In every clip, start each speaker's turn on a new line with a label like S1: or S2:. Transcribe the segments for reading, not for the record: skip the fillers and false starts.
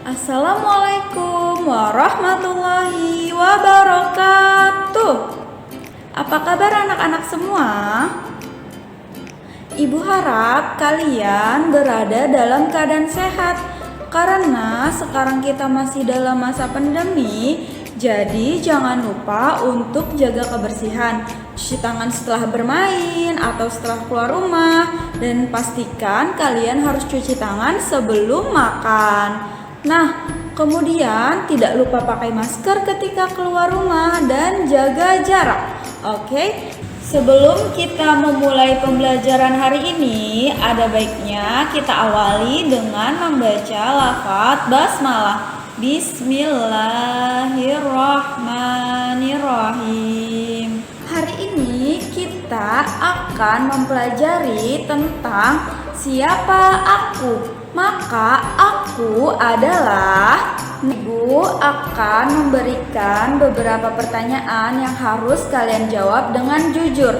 S1: Assalamualaikum warahmatullahi wabarakatuh. Apa kabar anak-anak semua? Ibu harap kalian berada dalam keadaan sehat karena sekarang kita masih dalam masa pandemi. Jadi jangan lupa untuk jaga kebersihan, cuci tangan setelah bermain atau setelah keluar rumah, dan pastikan kalian harus cuci tangan sebelum makan. Nah, kemudian tidak lupa pakai masker ketika keluar rumah dan jaga jarak. Oke, sebelum kita memulai pembelajaran hari ini, ada baiknya kita awali dengan membaca lafaz basmalah. Bismillahirrahmanirrahim. Hari ini kita akan mempelajari tentang siapa aku. Maka aku adalah, Ibu akan memberikan beberapa pertanyaan yang harus kalian jawab dengan jujur.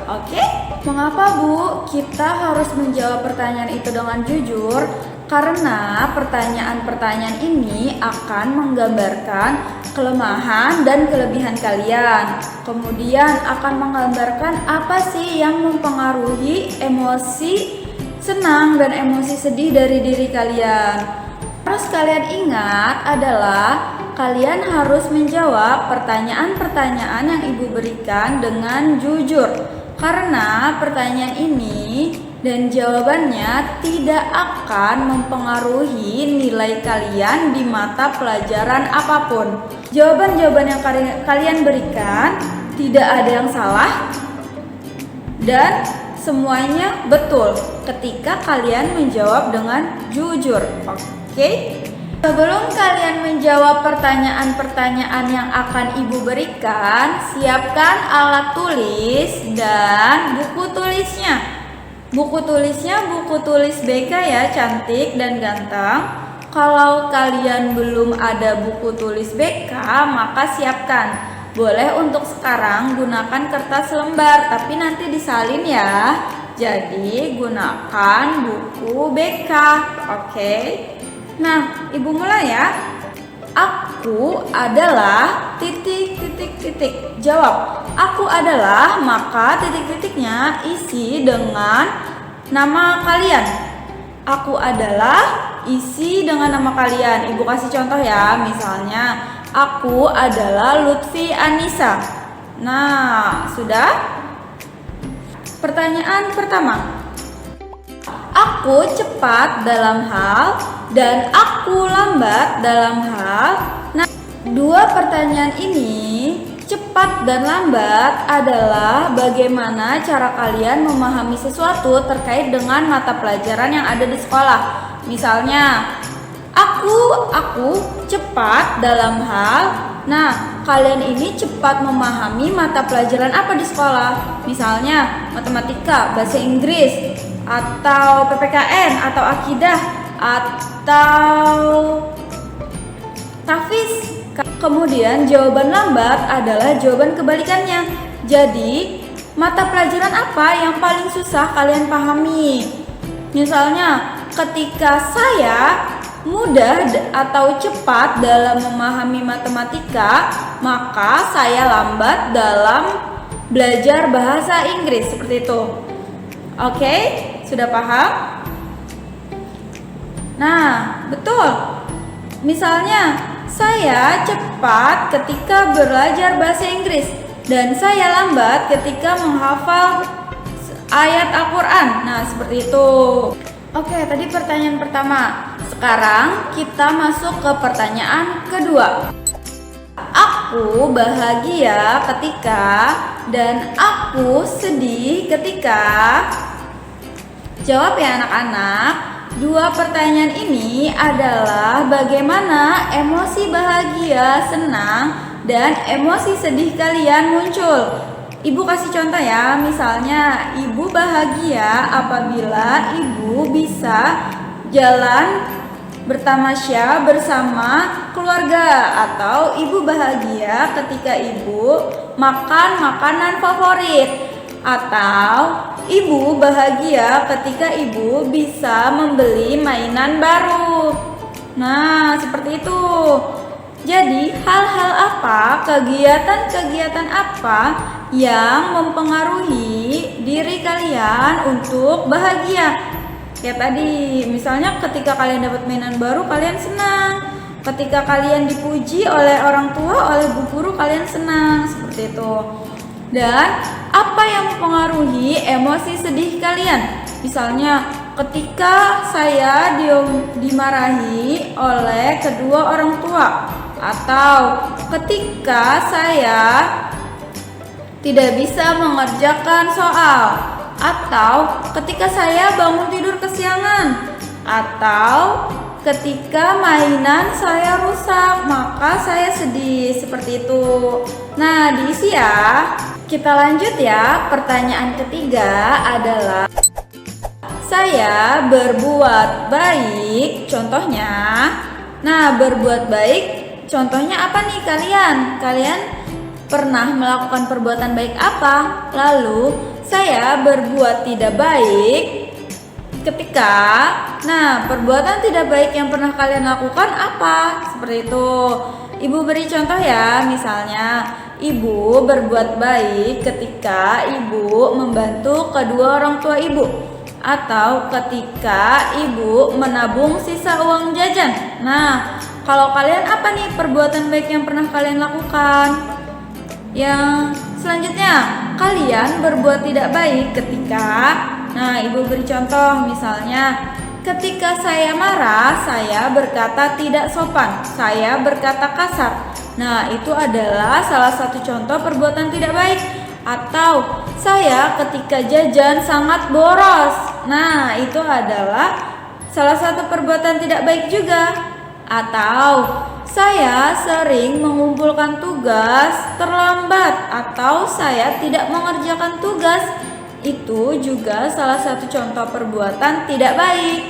S1: Oke? Mengapa Bu kita harus menjawab pertanyaan itu dengan jujur? Karena pertanyaan-pertanyaan ini akan menggambarkan kelemahan dan kelebihan kalian. Kemudian akan menggambarkan apa sih yang mempengaruhi emosi senang dan emosi sedih dari diri kalian. Harus kalian ingat adalah kalian harus menjawab pertanyaan-pertanyaan yang Ibu berikan dengan jujur. Karena pertanyaan ini dan jawabannya tidak akan mempengaruhi nilai kalian di mata pelajaran apapun. Jawaban-jawaban yang kalian berikan tidak ada yang salah dan semuanya betul ketika kalian menjawab dengan jujur. Oke? Sebelum kalian menjawab pertanyaan-pertanyaan yang akan Ibu berikan, siapkan alat tulis dan buku tulisnya. Buku tulisnya buku tulis BK ya, cantik dan ganteng. Kalau kalian belum ada buku tulis BK, maka siapkan. Boleh untuk sekarang gunakan kertas lembar, tapi nanti disalin ya. Jadi gunakan buku BK. Oke. Nah, Ibu mulai ya. Aku adalah titik. Jawab. Aku adalah, maka titik-titiknya isi dengan nama kalian. Aku adalah, isi dengan nama kalian. Ibu kasih contoh ya, misalnya aku adalah Lutfi Anissa. Nah, sudah? Pertanyaan pertama. Aku cepat dalam hal dan aku lambat dalam hal. Nah, dua pertanyaan ini, cepat dan lambat, adalah bagaimana cara kalian memahami sesuatu terkait dengan mata pelajaran yang ada di sekolah. Misalnya, aku cepat dalam hal. Nah, kalian ini cepat memahami mata pelajaran apa di sekolah? Misalnya matematika, bahasa Inggris, atau PPKN, atau akidah, atau tahfiz. Kemudian jawaban lambat adalah jawaban kebalikannya. Jadi, mata pelajaran apa yang paling susah kalian pahami? Misalnya, ketika saya mudah atau cepat dalam memahami matematika, maka saya lambat dalam belajar bahasa Inggris, seperti itu. Oke, sudah paham? Nah, betul. Misalnya, saya cepat ketika belajar bahasa Inggris dan saya lambat ketika menghafal ayat Al-Quran. Nah, seperti itu. Oke, tadi pertanyaan pertama. Sekarang kita masuk ke pertanyaan kedua. Aku bahagia ketika dan aku sedih ketika. Jawab ya anak-anak. Dua pertanyaan ini adalah bagaimana emosi bahagia, senang, dan emosi sedih kalian muncul. Ibu kasih contoh ya, misalnya ibu bahagia apabila ibu bisa jalan bertamasya bersama keluarga, atau ibu bahagia ketika ibu makan makanan favorit, atau ibu bahagia ketika ibu bisa membeli mainan baru. Nah, seperti itu. Jadi, hal-hal apa, kegiatan-kegiatan apa yang mempengaruhi diri kalian untuk bahagia? Kayak tadi, misalnya ketika kalian dapat mainan baru, kalian senang. Ketika kalian dipuji oleh orang tua, oleh guru, kalian senang. Seperti itu. Dan apa yang mempengaruhi emosi sedih kalian? Misalnya, ketika saya dimarahi oleh kedua orang tua, atau ketika saya tidak bisa mengerjakan soal, atau ketika saya bangun tidur kesiangan, atau ketika mainan saya rusak, maka saya sedih. Seperti itu. Nah, diisi ya. Kita lanjut ya. Pertanyaan ketiga adalah, saya berbuat baik, contohnya. Nah, berbuat baik contohnya apa nih kalian? Kalian pernah melakukan perbuatan baik apa? Lalu saya berbuat tidak baik ketika, nah, perbuatan tidak baik yang pernah kalian lakukan apa? Seperti itu. Ibu beri contoh ya. Misalnya, ibu berbuat baik ketika ibu membantu kedua orang tua ibu, atau ketika ibu menabung sisa uang jajan. Nah, kalau kalian apa nih perbuatan baik yang pernah kalian lakukan? Yang selanjutnya, kalian berbuat tidak baik ketika, nah, ibu beri contoh. Misalnya, ketika saya marah, saya berkata tidak sopan, saya berkata kasar. Nah, itu adalah salah satu contoh perbuatan tidak baik. Atau saya ketika jajan sangat boros. Nah, itu adalah salah satu perbuatan tidak baik juga. Atau saya sering mengumpulkan tugas terlambat, atau saya tidak mengerjakan tugas. Itu juga salah satu contoh perbuatan tidak baik.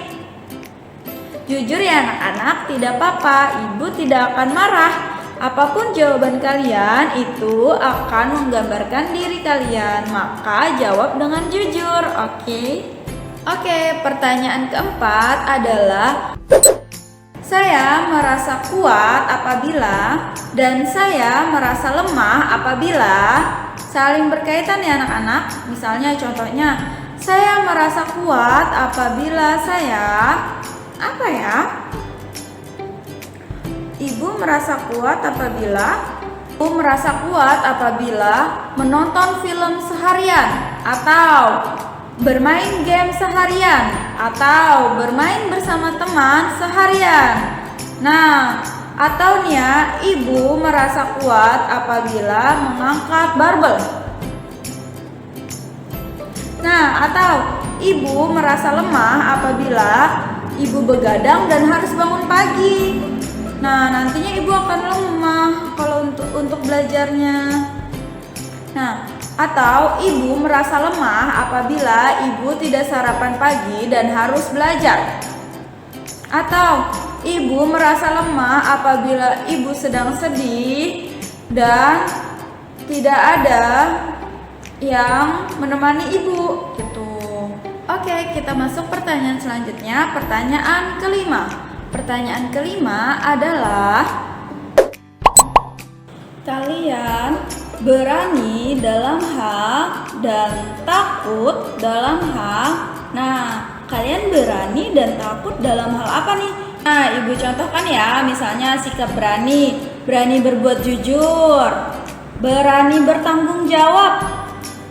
S1: Jujur ya anak-anak, tidak apa-apa, ibu tidak akan marah. Apapun jawaban kalian itu akan menggambarkan diri kalian, maka jawab dengan jujur, oke? Oke, pertanyaan keempat adalah, saya merasa kuat apabila, dan saya merasa lemah apabila. Saling berkaitan ya anak-anak. Misalnya contohnya, saya merasa kuat apabila saya, apa ya? Ibu merasa kuat apabila menonton film seharian, atau bermain game seharian, atau bermain bersama teman seharian. Nah, atau nih ya, ibu merasa kuat apabila mengangkat barbel. Nah, atau ibu merasa lemah apabila ibu begadang dan harus bangun pagi. Nah, nantinya ibu akan lemah kalau untuk belajarnya. Nah, atau ibu merasa lemah apabila ibu tidak sarapan pagi dan harus belajar. Atau ibu merasa lemah apabila ibu sedang sedih dan tidak ada yang menemani ibu gitu. Oke, kita masuk pertanyaan selanjutnya. Pertanyaan kelima. Pertanyaan kelima adalah, kalian berani dalam hal dan takut dalam hal. Nah, kalian berani dan takut dalam hal apa nih? Nah, ibu contohkan ya. Misalnya sikap berani, berani berbuat jujur, berani bertanggung jawab,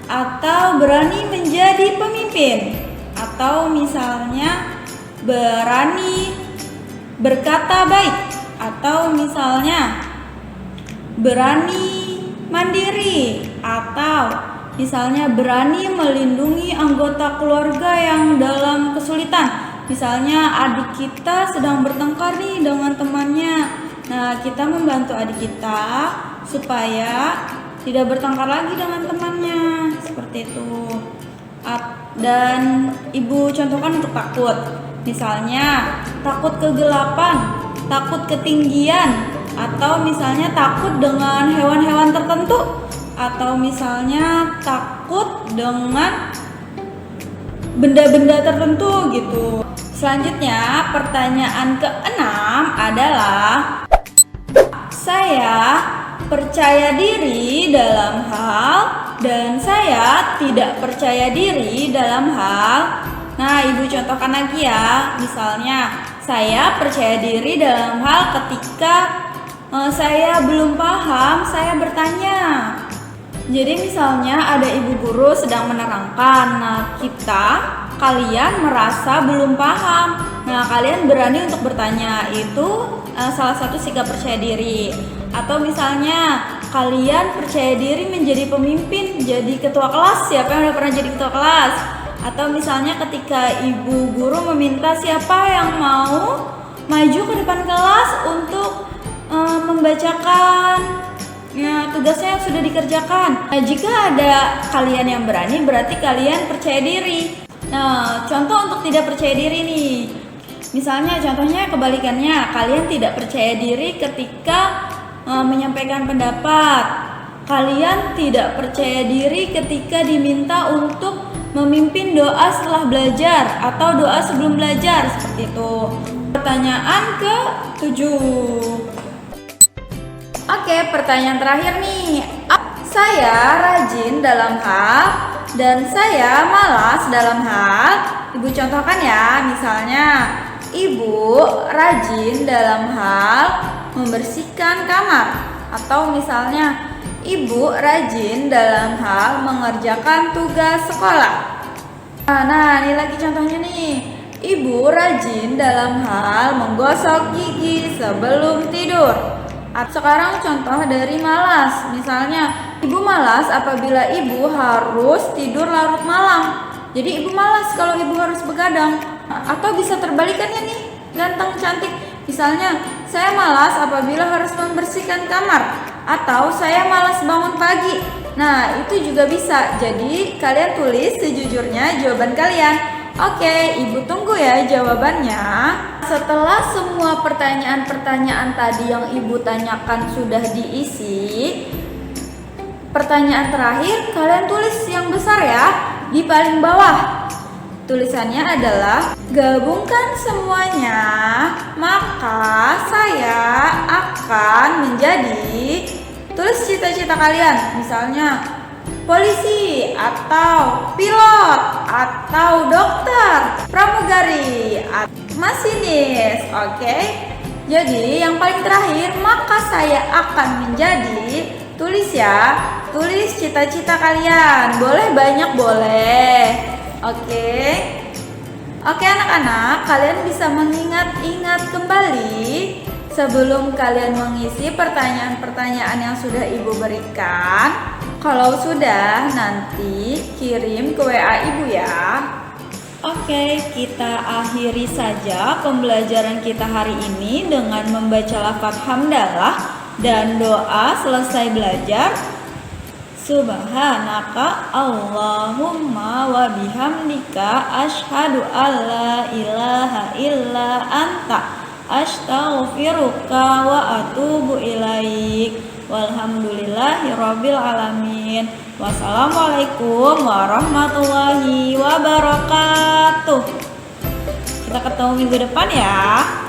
S1: atau berani menjadi pemimpin, atau misalnya berani berkata baik, atau misalnya berani mandiri, atau misalnya berani melindungi anggota keluarga yang dalam kesulitan. Misalnya adik kita sedang bertengkar nih dengan temannya. Nah, kita membantu adik kita supaya tidak bertengkar lagi dengan temannya. Seperti itu. Dan ibu contohkan untuk takut. Misalnya takut kegelapan, takut ketinggian, atau misalnya takut dengan hewan-hewan tertentu, atau misalnya takut dengan benda-benda tertentu gitu. Selanjutnya, pertanyaan keenam adalah, saya percaya diri dalam hal dan saya tidak percaya diri dalam hal. Nah, Ibu contohkan lagi ya. Misalnya, saya percaya diri dalam hal ketika saya belum paham, saya bertanya. Jadi misalnya ada ibu guru sedang menerangkan, nah kalian merasa belum paham. Nah, kalian berani untuk bertanya, itu salah satu sikap percaya diri. Atau misalnya kalian percaya diri menjadi pemimpin, jadi ketua kelas. Siapa yang udah pernah jadi ketua kelas? Atau misalnya ketika ibu guru meminta siapa yang mau maju ke depan kelas untuk membacakan tugasnya yang sudah dikerjakan. Nah, jika ada kalian yang berani, berarti kalian percaya diri. Nah, contoh untuk tidak percaya diri nih. Misalnya contohnya kebalikannya, kalian tidak percaya diri ketika menyampaikan pendapat. Kalian tidak percaya diri ketika diminta untuk memimpin doa setelah belajar atau doa sebelum belajar, seperti itu. Pertanyaan ke-7. Oke, pertanyaan terakhir nih. Saya rajin dalam hal dan saya malas dalam hal. Ibu contohkan ya, misalnya ibu rajin dalam hal membersihkan kamar, atau misalnya ibu rajin dalam hal mengerjakan tugas sekolah. Nah, ini lagi contohnya nih. Ibu rajin dalam hal menggosok gigi sebelum tidur. Sekarang contoh dari malas. Misalnya, ibu malas apabila ibu harus tidur larut malam. Jadi ibu malas kalau ibu harus begadang. Atau bisa terbalikannya nih, ganteng cantik. Misalnya, saya malas apabila harus membersihkan kamar. Atau saya malas bangun pagi. Nah, itu juga bisa. Jadi kalian tulis sejujurnya jawaban kalian. Oke, ibu tunggu ya jawabannya. Setelah semua pertanyaan-pertanyaan tadi yang ibu tanyakan sudah diisi, pertanyaan terakhir kalian tulis yang besar ya, di paling bawah. Tulisannya adalah, gabungkan semuanya, maka saya akan menjadi. Tulis cita-cita kalian, misalnya polisi, atau pilot, atau dokter, pramugari, masinis. Oke. Jadi yang paling terakhir, maka saya akan menjadi. Tulis ya, tulis cita-cita kalian. Boleh banyak, boleh. Oke anak-anak, kalian bisa mengingat-ingat kembali sebelum kalian mengisi pertanyaan-pertanyaan yang sudah ibu berikan. Kalau sudah, nanti kirim ke WA ibu ya. Oke, kita akhiri saja pembelajaran kita hari ini dengan membaca lafaz hamdalah dan doa selesai belajar. Subhanaka Allahumma wa bihamdika asyhadu alla ilaha illa anta astaghfiruka wa atubu ilaik. Walhamdulillahirabbil alamin. Wassalamualaikum warahmatullahi wabarakatuh. Kita ketemu minggu depan ya.